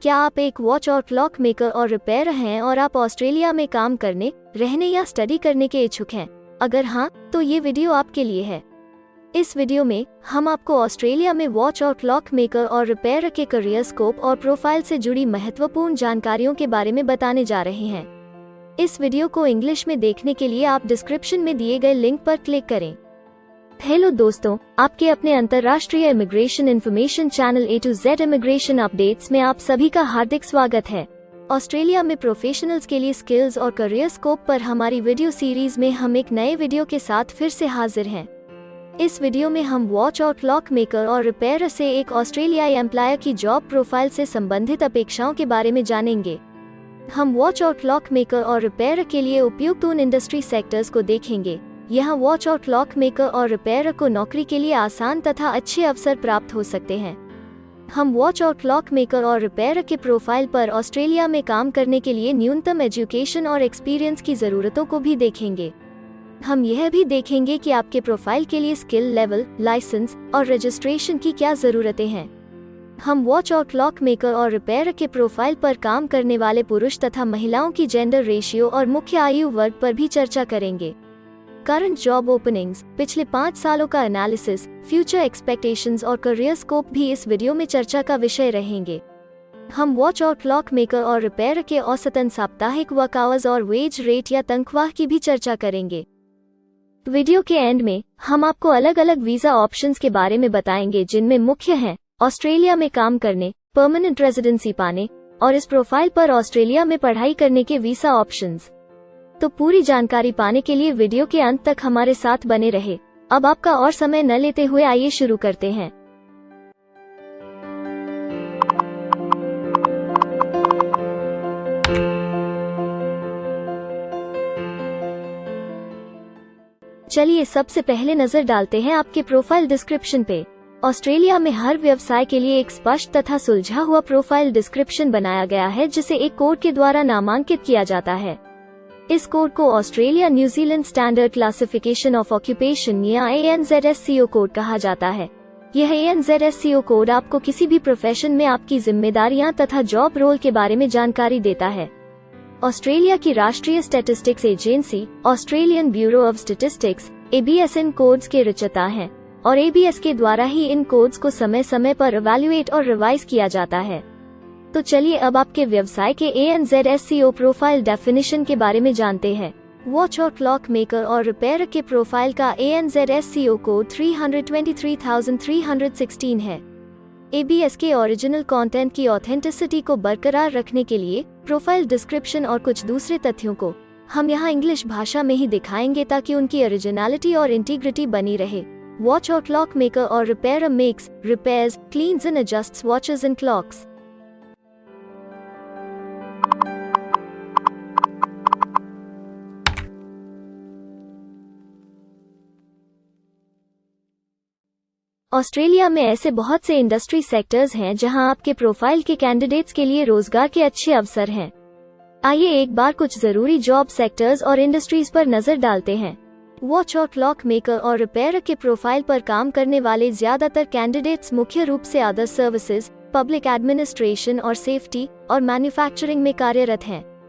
क्या आप एक वॉच और क्लॉक मेकर और रिपेयर हैं और आप ऑस्ट्रेलिया में काम करने, रहने या स्टडी करने के इच्छुक हैं? अगर हाँ, तो ये वीडियो आपके लिए है। इस वीडियो में हम आपको ऑस्ट्रेलिया में वॉच और क्लॉक मेकर और रिपेयर के करियर स्कोप और प्रोफाइल से जुड़ी महत्वपूर्ण जानकारियों के बारे में बताने जा रहे हैं। इस वीडियो को इंग्लिश में देखने के लिए आप डिस्क्रिप्शन में दिए गए लिंक पर क्लिक करें। हेलो दोस्तों, आपके अपने अंतर्राष्ट्रीय immigration information channel A to Z immigration updates में आप सभी का हार्दिक स्वागत है। ऑस्ट्रेलिया में प्रोफेशनल्स के लिए स्किल्स और करियर स्कोप पर हमारी वीडियो सीरीज में हम एक नए वीडियो के साथ फिर से हाजिर हैं। इस वीडियो में हम वॉच और क्लॉक मेकर और रिपेयर से एक ऑस्ट्रेलियाई एम्प्लॉयर की जॉब प्रोफाइल से संबंधित अपेक्षाओं के बारे में जानेंगे। हम वॉच और क्लॉक मेकर और रिपेयर के लिए उपयुक्त उन इंडस्ट्री सेक्टर्स को देखेंगे। यहाँ वॉच और क्लॉक मेकर और रिपेयर को नौकरी के लिए आसान तथा अच्छे अवसर प्राप्त हो सकते हैं। हम वॉच और क्लॉक मेकर और रिपेयर के प्रोफाइल पर ऑस्ट्रेलिया में काम करने के लिए न्यूनतम एजुकेशन और एक्सपीरियंस की ज़रूरतों को भी देखेंगे। हम यह भी देखेंगे कि आपके प्रोफाइल के लिए स्किल लेवल, लाइसेंस और रजिस्ट्रेशन की क्या ज़रूरतें हैं। हम वॉच और क्लॉक मेकर और रिपेयर के प्रोफाइल पर काम करने वाले पुरुष तथा महिलाओं की जेंडर रेशियो और मुख्य आयु वर्ग पर भी चर्चा करेंगे। करंट जॉब ओपनिंग्स, पिछले 5 सालों का एनालिसिस, फ्यूचर एक्सपेक्टेशंस और करियर स्कोप भी इस वीडियो में चर्चा का विषय रहेंगे। हम वॉच और क्लॉक मेकर और रिपेयर के औसतन साप्ताहिक वर्क आवर्स और वेज रेट या तनख्वाह की भी चर्चा करेंगे। वीडियो के एंड में हम आपको अलग अलग वीजा ऑप्शंस के बारे में बताएंगे, जिनमें मुख्य हैं ऑस्ट्रेलिया में काम करने, परमानेंट रेजिडेंसी पाने और इस प्रोफाइल पर ऑस्ट्रेलिया में पढ़ाई करने के वीजा ऑप्शंस। तो पूरी जानकारी पाने के लिए वीडियो के अंत तक हमारे साथ बने रहे। अब आपका और समय न लेते हुए आइए शुरू करते हैं। चलिए सबसे पहले नजर डालते हैं आपके प्रोफाइल डिस्क्रिप्शन पे। ऑस्ट्रेलिया में हर व्यवसाय के लिए एक स्पष्ट तथा सुलझा हुआ प्रोफाइल डिस्क्रिप्शन बनाया गया है, जिसे एक कोड के द्वारा नामांकित किया जाता है। इस कोड को Australia New Zealand standard classification of occupation या ANZSCO कोड कहा जाता है। यह ANZSCO कोड आपको किसी भी प्रोफेशन में आपकी जिम्मेदारियां तथा जॉब रोल के बारे में जानकारी देता है। ऑस्ट्रेलिया की राष्ट्रीय statistics agency Australian bureau of statistics ABS in codes के रचयिता हैं और ABS के द्वारा ही इन कोड्स को समय समय पर इवैल्यूएट और रिवाइज किया जाता है। तो चलिए अब आपके व्यवसाय के ANZSCO प्रोफाइल डेफिनेशन के बारे में जानते हैं। वॉच और क्लॉक मेकर और रिपेयर के प्रोफाइल का ANZSCO कोड 323,316 है। ABS के ओरिजिनल कंटेंट की ऑथेंटिसिटी को बरकरार रखने के लिए प्रोफाइल डिस्क्रिप्शन और कुछ दूसरे तथ्यों को हम यहाँ इंग्लिश भाषा में ही दिखाएंगे, ताकि उनकी ओरिजिनलिटी और इंटीग्रिटी बनी रहे। वॉच और क्लॉक मेकर और repair makes, repairs, cleans and adjusts watches and clocks. Australia में ऐसे बहुत से इंडस्ट्री सेक्टर्स हैं जहां आपके प्रोफाइल के कैंडिडेट्स के लिए रोजगार के अच्छे अवसर हैं। आइए एक बार कुछ जरूरी जॉब सेक्टर्स और इंडस्ट्रीज पर नजर डालते हैं। वॉच और क्लॉक मेकर और रिपेयर के प्रोफाइल पर काम करने वाले ज्यादातर कैंडिडेट्स मुख्य रूप से अदर सर्विसेज, पब्लिक एडमिनिस्ट्रेशन और सेफ्टी और मैन्युफैक्चरिंग में कार्यरत हैं।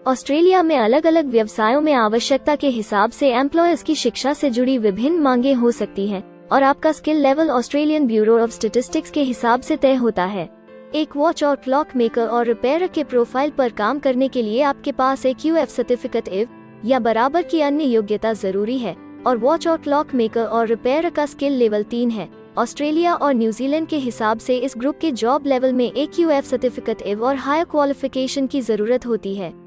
ऑस्ट्रेलिया में अलग अलग व्यवसायों में आवश्यकता के हिसाब से एम्प्लॉयर्स की शिक्षा से जुड़ी विभिन्न मांगें हो सकती हैं और आपका skill level Australian bureau of statistics के हिसाब से तय होता है। एक वॉच और क्लॉक मेकर और रिपेयर के प्रोफाइल पर काम करने के लिए आपके पास एक QF सर्टिफिकेट IF या बराबर की अन्य योग्यता जरूरी है और वॉच और क्लॉक मेकर और रिपेयर का स्किल लेवल 3 है। ऑस्ट्रेलिया और न्यूजीलैंड के हिसाब से इस ग्रुप के जॉब लेवल में एक QF सर्टिफिकेट IF और हायर क्वालिफिकेशन की जरूरत होती है।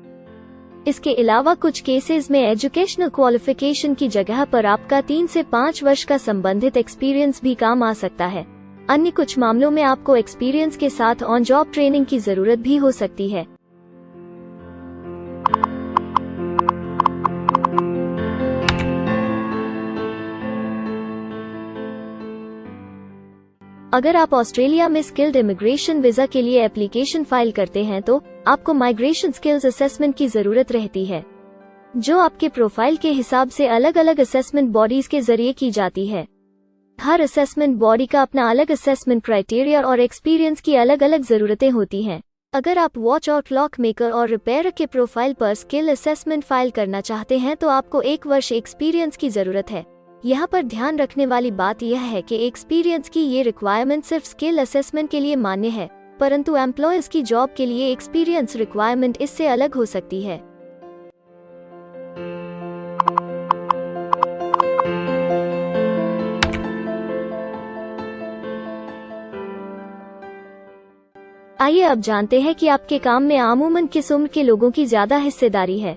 इसके अलावा कुछ केसेस में एजुकेशनल क्वालिफिकेशन की जगह पर आपका 3 से 5 वर्ष का संबंधित एक्सपीरियंस भी काम आ सकता है। अन्य कुछ मामलों में आपको एक्सपीरियंस के साथ ऑन जॉब ट्रेनिंग की जरूरत भी हो सकती है। अगर आप ऑस्ट्रेलिया में स्किल्ड इमिग्रेशन वीजा के लिए एप्लीकेशन फाइल करते हैं तो आपको माइग्रेशन स्किल्स असेसमेंट की जरूरत रहती है। जो आपके प्रोफाइल के हिसाब से अलग अलग असेसमेंट बॉडीज के जरिए की जाती है। हर असेसमेंट बॉडी का अपना अलग असेसमेंट क्राइटेरिया और एक्सपीरियंस की अलग अलग ज़रूरतें होती हैं। अगर आप वॉच और क्लॉक मेकर और रिपेयर के प्रोफाइल पर स्किल असेसमेंट फाइल करना चाहते हैं तो आपको 1 वर्ष एक्सपीरियंस की ज़रूरत है। यहाँ पर ध्यान रखने वाली बात यह है कि एक्सपीरियंस की ये रिक्वायरमेंट सिर्फ स्किल असेसमेंट के लिए मान्य है, परंतु एम्प्लॉयर्स की जॉब के लिए एक्सपीरियंस रिक्वायरमेंट इससे अलग हो सकती है। आइए अब जानते हैं कि आपके काम में आमूमन किस उम्र के लोगों की ज्यादा हिस्सेदारी है।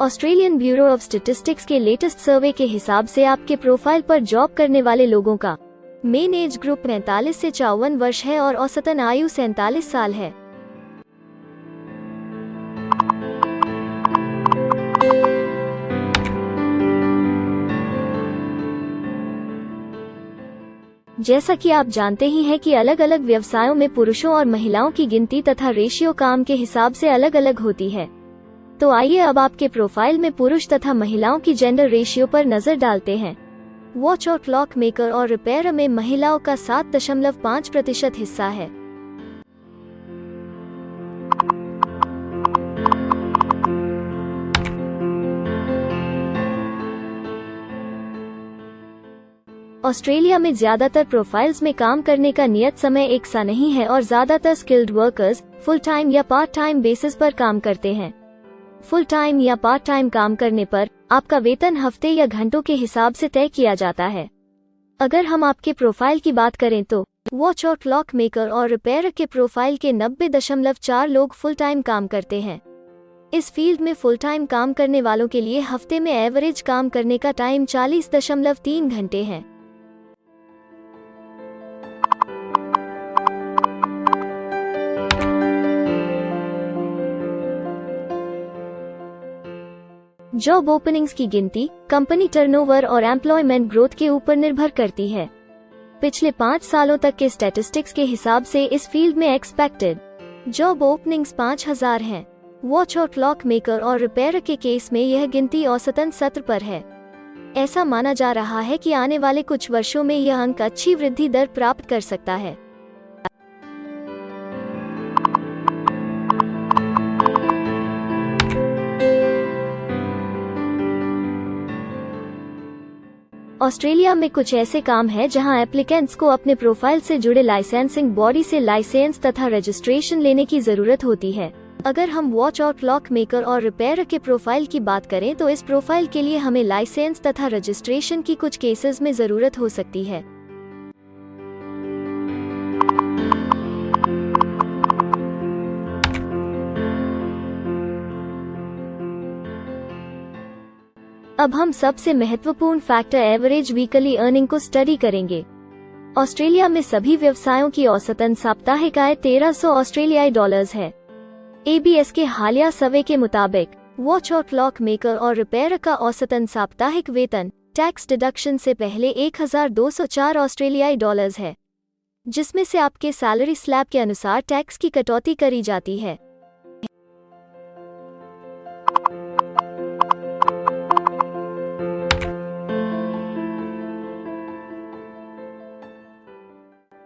ऑस्ट्रेलियन ब्यूरो ऑफ स्टैटिस्टिक्स के लेटेस्ट सर्वे के हिसाब से आपके प्रोफाइल पर जॉब करने वाले लोगों का मेन एज ग्रुप 45 से 54 वर्ष है और औसतन आयु 47 साल है। जैसा कि आप जानते ही हैं कि अलग अलग व्यवसायों में पुरुषों और महिलाओं की गिनती तथा रेशियो काम के हिसाब से अलग अलग होती है। तो आइए अब आपके प्रोफाइल में पुरुष तथा महिलाओं की जेंडर रेशियो पर नजर डालते हैं। वॉच और क्लॉक मेकर और रिपेयर में महिलाओं का 7.5% हिस्सा है। ऑस्ट्रेलिया में ज्यादातर प्रोफाइल्स में काम करने का नियत समय एक सा नहीं है और ज्यादातर स्किल्ड वर्कर्स फुल टाइम या पार्ट टाइम बेसिस पर काम करते हैं। फुल टाइम या पार्ट टाइम काम करने पर आपका वेतन हफ्ते या घंटों के हिसाब से तय किया जाता है। अगर हम आपके प्रोफाइल की बात करें तो वॉच और क्लॉक मेकर और रिपेयर के प्रोफाइल के 90.4 लोग फुल टाइम काम करते हैं। इस फील्ड में फुल टाइम काम करने वालों के लिए हफ्ते में एवरेज काम करने का टाइम 40.3 घंटे है। जॉब ओपनिंग्स की गिनती कंपनी टर्नओवर और एम्प्लॉयमेंट ग्रोथ के ऊपर निर्भर करती है। पिछले 5 सालों तक के स्टैटिस्टिक्स के हिसाब से इस फील्ड में एक्सपेक्टेड जॉब ओपनिंग्स 5000 हैं। वॉच और क्लॉक मेकर और रिपेयर के केस में यह गिनती औसतन 17 पर है। ऐसा माना जा रहा है कि आने वाले कुछ वर्षों में यह अंक अच्छी वृद्धि दर प्राप्त कर सकता है। ऑस्ट्रेलिया में कुछ ऐसे काम हैं जहां एप्लीकेंट्स को अपने प्रोफाइल से जुड़े लाइसेंसिंग बॉडी से लाइसेंस तथा रजिस्ट्रेशन लेने की जरूरत होती है। अगर हम वॉच और क्लॉक मेकर और रिपेयर के प्रोफाइल की बात करें तो इस प्रोफाइल के लिए हमें लाइसेंस तथा रजिस्ट्रेशन की कुछ केसेस में जरूरत हो सकती है। अब हम सबसे महत्वपूर्ण फैक्टर एवरेज वीकली अर्निंग को स्टडी करेंगे। ऑस्ट्रेलिया में सभी व्यवसायों की औसतन साप्ताहिक आय 1300 ऑस्ट्रेलियाई डॉलर्स है। ABS के हालिया सर्वे के मुताबिक वॉच और क्लॉक मेकर और रिपेयर का औसतन साप्ताहिक वेतन टैक्स डिडक्शन से पहले 1204 ऑस्ट्रेलियाई डॉलर्स है, जिसमें से आपके सैलरी स्लैब के अनुसार टैक्स की कटौती करी जाती है।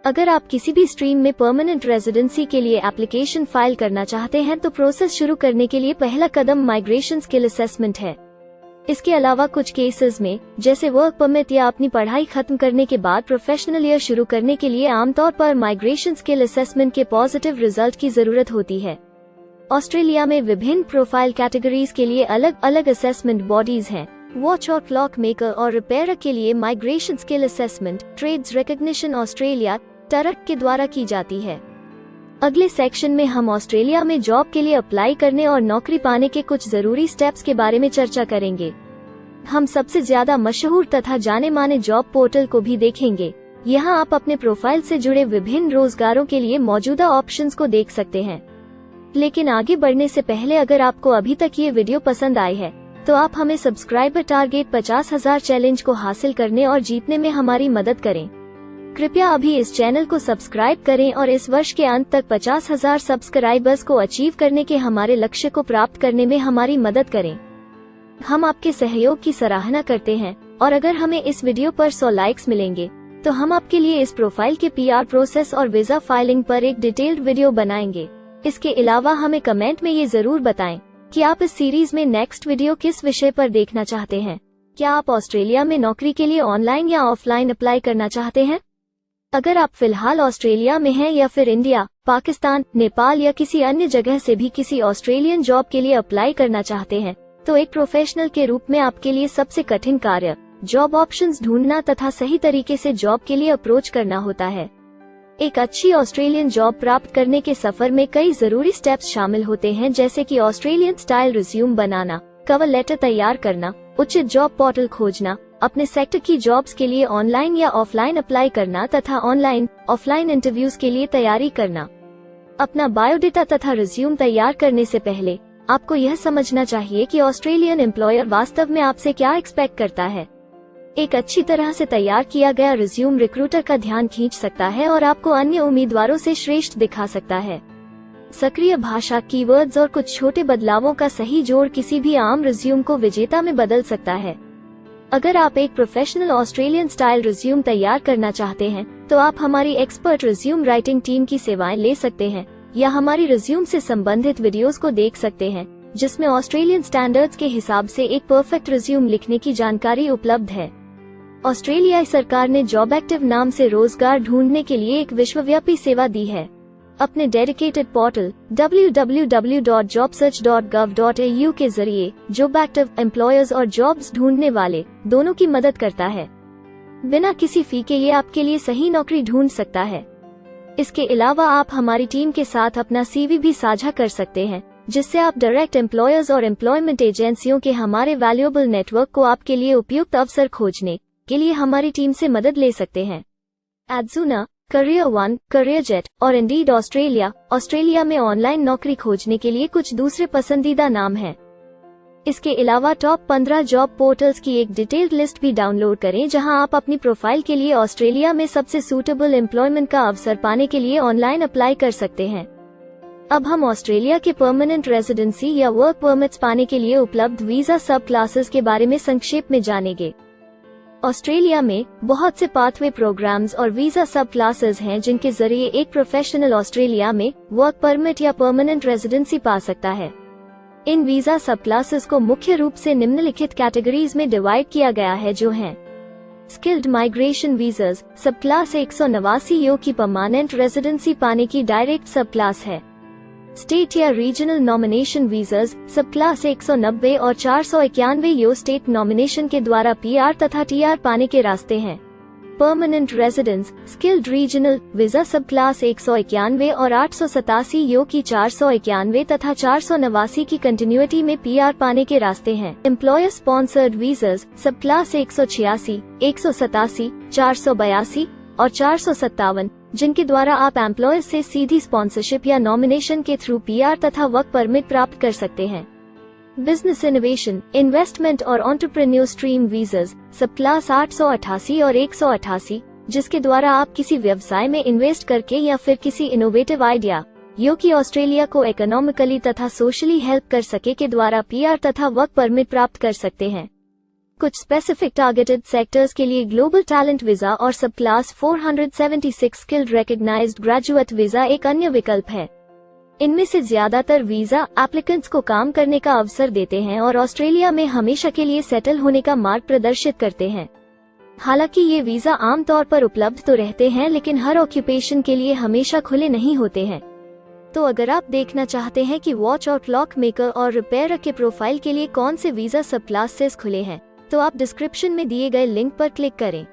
अगर आप किसी भी स्ट्रीम में परमानेंट रेजिडेंसी के लिए एप्लीकेशन फाइल करना चाहते हैं तो प्रोसेस शुरू करने के लिए पहला कदम माइग्रेशन स्किल असेसमेंट है। इसके अलावा कुछ केसेस में जैसे वर्क परमिट या अपनी पढ़ाई खत्म करने के बाद प्रोफेशनल ईयर शुरू करने के लिए आमतौर पर माइग्रेशन स्किल असेसमेंट के पॉजिटिव रिजल्ट की जरूरत होती है। ऑस्ट्रेलिया में विभिन्न प्रोफाइल कैटेगरीज के लिए अलग अलग असेसमेंट बॉडीज हैं। वॉच और क्लॉक मेकर और रिपेयर के लिए migration skill assessment trades recognition Australia टरक के द्वारा की जाती है। अगले सेक्शन में हम ऑस्ट्रेलिया में जॉब के लिए अप्लाई करने और नौकरी पाने के कुछ जरूरी स्टेप्स के बारे में चर्चा करेंगे। हम सबसे ज्यादा मशहूर तथा जाने माने जॉब पोर्टल को भी देखेंगे। यहाँ आप अपने प्रोफाइल से जुड़े विभिन्न रोजगारों के लिए मौजूदा ऑप्शंस को देख सकते हैं। लेकिन आगे बढ़ने से पहले अगर आपको अभी तक ये वीडियो पसंद आई है तो आप हमें सब्सक्राइबर टारगेट 50,000 चैलेंज को हासिल करने और जीतने में हमारी मदद करें। कृपया अभी इस चैनल को सब्सक्राइब करें और इस वर्ष के अंत तक 50,000 सब्सक्राइबर्स को अचीव करने के हमारे लक्ष्य को प्राप्त करने में हमारी मदद करें। हम आपके सहयोग की सराहना करते हैं और अगर हमें इस वीडियो पर 100 लाइक्स मिलेंगे तो हम आपके लिए इस प्रोफाइल के PR प्रोसेस और वीजा फाइलिंग पर एक डिटेल्ड वीडियो बनाएंगे। इसके अलावा हमें कमेंट में ये जरूर बताएं कि आप इस सीरीज में नेक्स्ट वीडियो किस विषय पर देखना चाहते हैं। क्या आप ऑस्ट्रेलिया में नौकरी के लिए ऑनलाइन या ऑफलाइन अप्लाई करना चाहते हैं? अगर आप फिलहाल ऑस्ट्रेलिया में हैं या फिर इंडिया, पाकिस्तान, नेपाल या किसी अन्य जगह से भी किसी ऑस्ट्रेलियन जॉब के लिए अप्लाई करना चाहते हैं, तो एक प्रोफेशनल के रूप में आपके लिए सबसे कठिन कार्य जॉब ऑप्शंस ढूंढना तथा सही तरीके से जॉब के लिए अप्रोच करना होता है। एक अच्छी ऑस्ट्रेलियन जॉब प्राप्त करने के सफर में कई जरूरी स्टेप्स शामिल होते हैं, जैसे कि ऑस्ट्रेलियन स्टाइल रिज्यूम बनाना, कवर लेटर तैयार करना, उचित जॉब पोर्टल खोजना, अपने सेक्टर की जॉब्स के लिए ऑनलाइन या ऑफलाइन अप्लाई करना तथा ऑनलाइन ऑफलाइन इंटरव्यूज के लिए तैयारी करना। अपना बायोडेटा तथा रिज्यूम तैयार करने से पहले आपको यह समझना चाहिए कि ऑस्ट्रेलियन एम्प्लॉयर वास्तव में आपसे क्या एक्सपेक्ट करता है। एक अच्छी तरह से तैयार किया गया रिज्यूम रिक्रूटर का ध्यान खींच सकता है और आपको अन्य उम्मीदवारों से श्रेष्ठ दिखा सकता है। सक्रिय भाषा, कीवर्ड्स और कुछ छोटे बदलावों का सही जोड़ किसी भी आम रिज्यूम को विजेता में बदल सकता है। अगर आप एक प्रोफेशनल ऑस्ट्रेलियन स्टाइल रिज्यूम तैयार करना चाहते हैं तो आप हमारी एक्सपर्ट रिज्यूम राइटिंग टीम की सेवाएं ले सकते हैं या हमारी रिज्यूम से संबंधित वीडियोस को देख सकते हैं, जिसमें ऑस्ट्रेलियन स्टैंडर्ड्स के हिसाब से एक परफेक्ट रिज्यूम लिखने की जानकारी उपलब्ध है। ऑस्ट्रेलियाई सरकार ने जॉब एक्टिव नाम से रोजगार ढूंढने के लिए एक विश्वव्यापी सेवा दी है। अपने डेडिकेटेड पोर्टल www.jobsearch.gov.au के जरिए जॉब एक्टिव एम्प्लॉयर्स और जॉब्स ढूंढने वाले दोनों की मदद करता है। बिना किसी फी के ये आपके लिए सही नौकरी ढूंढ सकता है। इसके अलावा आप हमारी टीम के साथ अपना CV भी साझा कर सकते हैं, जिससे आप डायरेक्ट एम्प्लॉयर्स और एम्प्लॉयमेंट एजेंसियों के हमारे वैल्यूएबल नेटवर्क को आपके लिए उपयुक्त अवसर खोजने के लिए हमारी टीम से मदद ले सकते हैं। एडजूना, करियर वन, करियर जेट और इंडीड ऑस्ट्रेलिया में ऑनलाइन नौकरी खोजने के लिए कुछ दूसरे पसंदीदा नाम हैं। इसके अलावा टॉप 15 जॉब पोर्टल्स की एक डिटेल्ड लिस्ट भी डाउनलोड करें, जहां आप अपनी प्रोफाइल के लिए ऑस्ट्रेलिया में सबसे सूटेबल एम्प्लॉयमेंट का अवसर पाने के लिए ऑनलाइन अप्लाई कर सकते हैं। अब हम ऑस्ट्रेलिया के परमानेंट रेजिडेंसी या वर्क परमिट्स पाने के लिए उपलब्ध वीजा सब क्लासेस के बारे में संक्षेप में जानेंगे। ऑस्ट्रेलिया में बहुत से पाथवे प्रोग्राम्स और वीजा सब क्लासेस हैं, जिनके जरिए एक प्रोफेशनल ऑस्ट्रेलिया में वर्क परमिट या परमानेंट रेजिडेंसी पा सकता है। इन वीजा सब क्लासेस को मुख्य रूप से निम्नलिखित कैटेगरीज में डिवाइड किया गया है, जो हैं स्किल्ड माइग्रेशन वीजास सब क्लास 189 यो की परमानेंट रेजिडेंसी पाने की डायरेक्ट सब क्लास है। स्टेट या रीजनल नॉमिनेशन वीजास सब क्लास 190 और 491 यो स्टेट नॉमिनेशन के द्वारा PR तथा TR पाने के रास्ते हैं। Permanent residence skilled regional visa सब क्लास 191 और 887 यो की 491 तथा 489 की कंटिन्यूटी में PR पाने के रास्ते हैं। एम्प्लॉयर स्पॉन्सर्ड वीजास सब क्लास 186, 187, 482 और 457, जिनके द्वारा आप एम्प्लॉयर से सीधी स्पॉन्सरशिप या नॉमिनेशन के थ्रू PR तथा वर्क परमिट प्राप्त कर सकते हैं। बिजनेस इनोवेशन, इन्वेस्टमेंट और एंटरप्रेन्योर स्ट्रीम वीजास सब क्लास 888 और 188, जिसके द्वारा आप किसी व्यवसाय में इन्वेस्ट करके या फिर किसी इनोवेटिव आइडिया यो कि ऑस्ट्रेलिया को इकोनॉमिकली तथा सोशली हेल्प कर सके के द्वारा PR तथा वर्क परमिट प्राप्त कर सकते हैं। कुछ स्पेसिफिक टारगेटेड सेक्टर्स के लिए ग्लोबल टैलेंट वीजा और सब class 476 skilled recognised graduate visa एक अन्य विकल्प है। इनमें से ज्यादातर वीजा एप्लीकेंट्स को काम करने का अवसर देते हैं और ऑस्ट्रेलिया में हमेशा के लिए सेटल होने का मार्ग प्रदर्शित करते हैं। हालांकि ये वीजा आमतौर पर उपलब्ध तो रहते हैं, लेकिन हर ऑक्यूपेशन के लिए हमेशा खुले नहीं होते हैं। तो अगर आप देखना चाहते हैं कि वॉच और क्लॉक मेकर और रिपेयर के प्रोफाइल के लिए कौन से वीजा सब क्लासेस खुले हैं, तो आप डिस्क्रिप्शन में दिए गए लिंक पर क्लिक करें।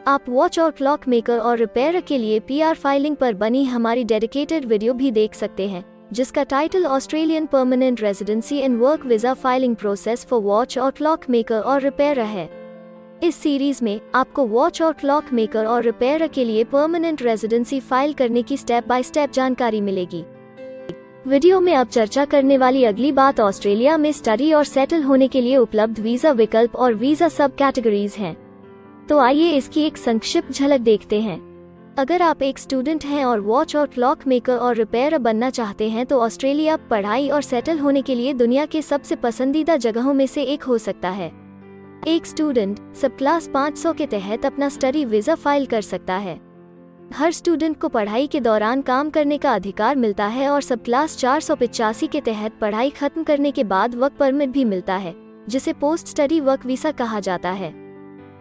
आप वॉच और क्लॉक मेकर और रिपेयर के लिए PR फाइलिंग पर बनी हमारी डेडिकेटेड वीडियो भी देख सकते हैं, जिसका title Australian permanent residency and work visa filing process for watch और क्लॉक मेकर और रिपेयर है। इस सीरीज में आपको वॉच और क्लॉक मेकर और रिपेयर के लिए परमानेंट रेजिडेंसी फाइल करने की स्टेप बाय स्टेप जानकारी मिलेगी। वीडियो में अब चर्चा करने वाली अगली बात ऑस्ट्रेलिया में स्टडी और सेटल होने के लिए उपलब्ध वीजा विकल्प और वीजा सब कैटेगरीज हैं। तो आइए इसकी एक संक्षिप्त झलक देखते हैं। अगर आप एक स्टूडेंट हैं और वॉच और क्लॉक मेकर और रिपेयर बनना चाहते हैं तो ऑस्ट्रेलिया पढ़ाई और सेटल होने के लिए दुनिया के सबसे पसंदीदा जगहों में से एक हो सकता है। एक स्टूडेंट सब क्लास 500 के तहत अपना स्टडी वीज़ा फाइल कर सकता है। हर स्टूडेंट को पढ़ाई के दौरान काम करने का अधिकार मिलता है और सब क्लास 485 के तहत पढ़ाई खत्म करने के बाद वर्क परमिट भी मिलता है, जिसे पोस्ट स्टडी वर्क वीज़ा कहा जाता है।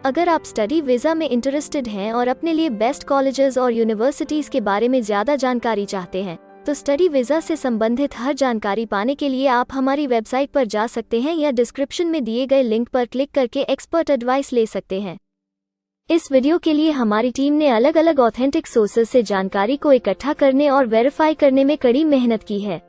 अगर आप स्टडी वीज़ा में इंटरेस्टेड हैं और अपने लिए बेस्ट कॉलेजेस और यूनिवर्सिटीज़ के बारे में ज़्यादा जानकारी चाहते हैं, तो स्टडी वीज़ा से संबंधित हर जानकारी पाने के लिए आप हमारी वेबसाइट पर जा सकते हैं या डिस्क्रिप्शन में दिए गए लिंक पर क्लिक करके एक्सपर्ट एडवाइस ले सकते हैं। इस वीडियो के लिए हमारी टीम ने अलग अलग ऑथेंटिक सोर्सेज से जानकारी को इकट्ठा करने और वेरीफाई करने में कड़ी मेहनत की है।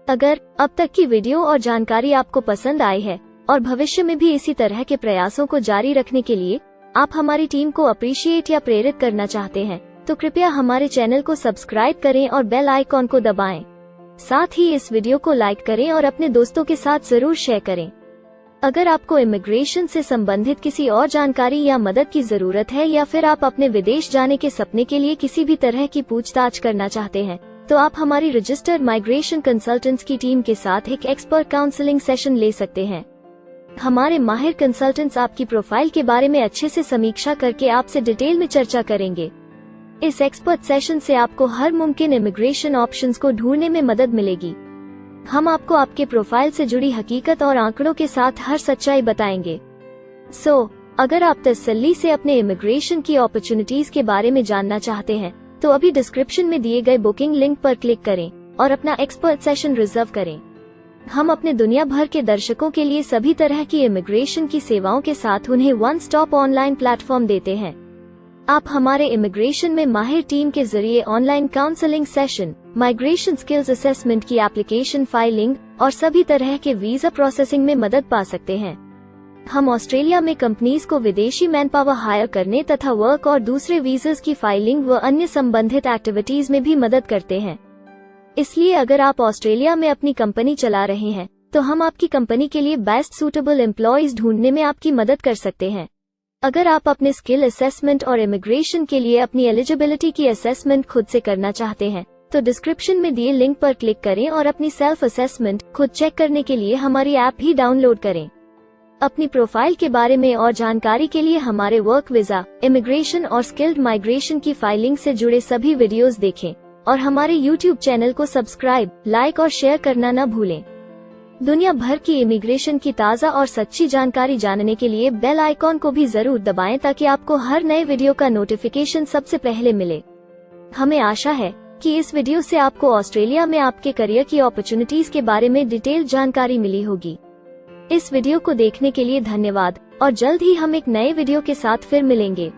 अगर अब तक की वीडियो और जानकारी आपको पसंद आई है और भविष्य में भी इसी तरह के प्रयासों को जारी रखने के लिए आप हमारी टीम को अप्रिशिएट या प्रेरित करना चाहते हैं, तो कृपया हमारे चैनल को सब्सक्राइब करें और बेल आइकॉन को दबाएं। साथ ही इस वीडियो को लाइक करें और अपने दोस्तों के साथ जरूर शेयर करें। अगर आपको इमिग्रेशन से संबंधित किसी और जानकारी या मदद की जरूरत है या फिर आप अपने विदेश जाने के सपने के लिए किसी भी तरह की पूछताछ करना चाहते हैं, तो आप हमारी रजिस्टर्ड माइग्रेशन कंसल्टेंट्स की टीम के साथ एक एक्सपर्ट काउंसलिंग सेशन ले सकते हैं। हमारे माहिर कंसल्टेंट्स आपकी प्रोफाइल के बारे में अच्छे से समीक्षा करके आपसे डिटेल में चर्चा करेंगे। इस एक्सपर्ट सेशन से आपको हर मुमकिन इमिग्रेशन ऑप्शंस को ढूंढने में मदद मिलेगी। हम आपको आपके प्रोफाइल से जुड़ी हकीकत और आंकड़ों के साथ हर सच्चाई बताएंगे। अगर आप तसल्ली से अपने इमिग्रेशन की अपॉर्चुनिटीज के बारे में जानना चाहते हैं, तो अभी डिस्क्रिप्शन में दिए गए बुकिंग लिंक पर क्लिक करें और अपना एक्सपर्ट सेशन रिजर्व करें। हम अपने दुनिया भर के दर्शकों के लिए सभी तरह की इमिग्रेशन की सेवाओं के साथ उन्हें वन स्टॉप ऑनलाइन प्लेटफॉर्म देते हैं। आप हमारे इमिग्रेशन में माहिर टीम के जरिए online counselling session, migration skills assessment की एप्लीकेशन फाइलिंग और सभी तरह के वीजा प्रोसेसिंग में मदद पा सकते हैं। हम ऑस्ट्रेलिया में कंपनीज को विदेशी मैन पावर हायर करने तथा वर्क और दूसरे वीजास की फाइलिंग व अन्य संबंधित एक्टिविटीज में भी मदद करते हैं। इसलिए अगर आप ऑस्ट्रेलिया में अपनी कंपनी चला रहे हैं, तो हम आपकी कंपनी के लिए बेस्ट सूटेबल एम्प्लॉयज ढूंढने में आपकी मदद कर सकते हैं। अगर आप अपने स्किल असेसमेंट और इमिग्रेशन के लिए अपनी एलिजिबिलिटी की असेसमेंट खुद से करना चाहते हैं, तो डिस्क्रिप्शन में दिए लिंक पर क्लिक करें और अपनी सेल्फ असेसमेंट खुद चेक करने के लिए हमारी ऐप भी डाउनलोड करें। अपनी प्रोफाइल के बारे में और जानकारी के लिए हमारे वर्क वीजा, इमिग्रेशन और स्किल्ड माइग्रेशन की फाइलिंग से जुड़े सभी वीडियोस देखें और हमारे YouTube चैनल को सब्सक्राइब, लाइक और शेयर करना न भूलें। दुनिया भर की इमिग्रेशन की ताज़ा और सच्ची जानकारी जानने के लिए बेल आइकॉन को भी जरूर दबाएं ताकि आपको हर नए वीडियो का नोटिफिकेशन सबसे पहले मिले। हमें आशा है कि इस वीडियो से आपको ऑस्ट्रेलिया में आपके करियर की अपॉर्चुनिटीज के बारे में डिटेल जानकारी मिली होगी। इस वीडियो को देखने के लिए धन्यवाद और जल्द ही हम एक नए वीडियो के साथ फिर मिलेंगे।